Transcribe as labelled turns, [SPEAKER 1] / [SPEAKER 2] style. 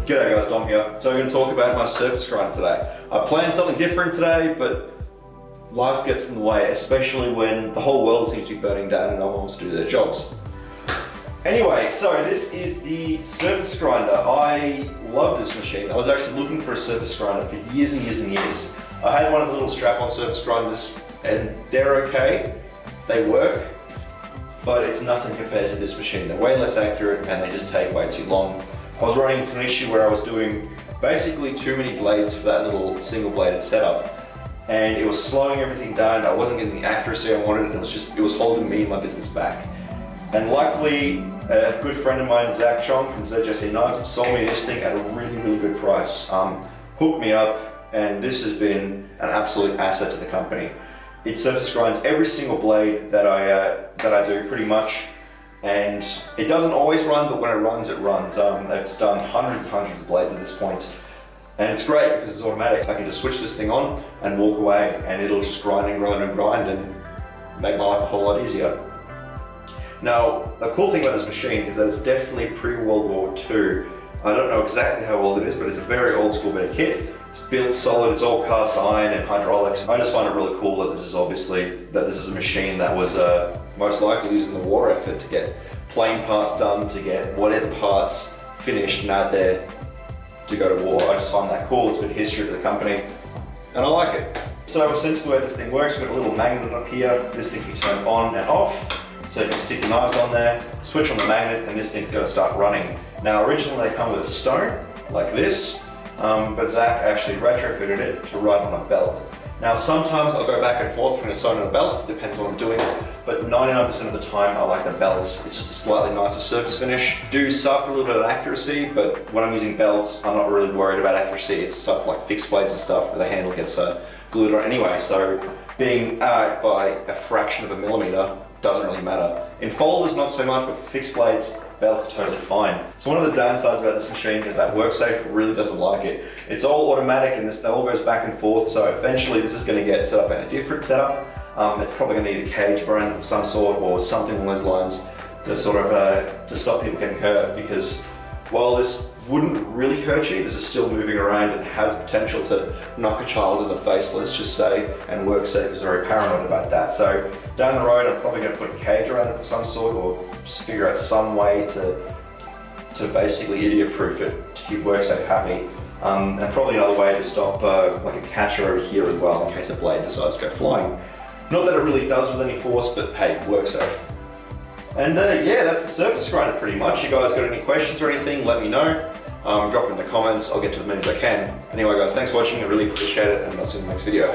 [SPEAKER 1] G'day guys, Dom here. So I'm going to talk about my surface grinder today. I planned something different today, but life gets in the way, especially when the whole world seems to be burning down and no one wants to do their jobs. Anyway, so this is the surface grinder. I love this machine. I was actually looking for a surface grinder for years and years and years. I had one of the little strap-on surface grinders and they're okay, they work, but it's nothing compared to this machine. They're way less accurate and they just take way too long. I was running into an issue where I was doing basically too many blades for that little single-bladed setup, and it was slowing everything down. I wasn't getting the accuracy I wanted, and it was holding me and my business back. And luckily, a good friend of mine, Zach Chong from ZJC Knives, sold me this thing at a really good price. Hooked me up, and this has been an absolute asset to the company. It surface grinds every single blade that I do pretty much. And it doesn't always run, but when it runs, it runs. It's done hundreds and hundreds of blades at this point. And it's great because it's automatic. I can just switch this thing on and walk away and it'll just grind and grind and grind and make my life a whole lot easier. Now, the cool thing about this machine is that it's definitely pre-World War II. I don't know exactly how old it is, but it's a very old school bit of kit. It's built solid, it's all cast iron and hydraulics. I just find it really cool that this is a machine that was most likely used in the war effort to get plane parts done, to get whatever parts finished and out there to go to war. I just find that cool. It's a bit of history for the company and I like it. So essentially the way this thing works, we've got a little magnet up here. This thing can turn on and off. So you can stick your knives on there, switch on the magnet, and this thing's going to start running. Now originally they come with a stone, like this, but Zach actually retrofitted it to run on a belt. Now sometimes I'll go back and forth between a stone and a belt, depends on what I'm doing, but 99% of the time I like the belts. It's just a slightly nicer surface finish. Do suffer a little bit of accuracy, but when I'm using belts, I'm not really worried about accuracy. It's stuff like fixed blades and stuff where the handle gets glued on anyway, so being out by a fraction of a millimeter doesn't really matter. In folders, not so much, but for fixed blades, belts are totally fine. So one of the downsides about this machine is that WorkSafe really doesn't like it. It's all automatic and this all goes back and forth, so eventually this is going to get set up in a different setup. It's probably going to need a cage brand of some sort or something along those lines to sort of to stop people getting hurt, because while this wouldn't really hurt you, this is still moving around and has potential to knock a child in the face, let's just say, and WorkSafe is very paranoid about that. So down the road I'm probably going to put a cage around it of some sort, or just figure out some way to basically idiot-proof it to keep WorkSafe happy. And probably another way to stop like a catcher over here as well in case a blade decides to go flying. Not that it really does with any force, but hey, WorkSafe. And yeah, that's the surface grinder pretty much. You guys got any questions or anything, let me know. Drop it in the comments, I'll get to as many as I can. Anyway guys, thanks for watching, I really appreciate it, and I'll see you in the next video.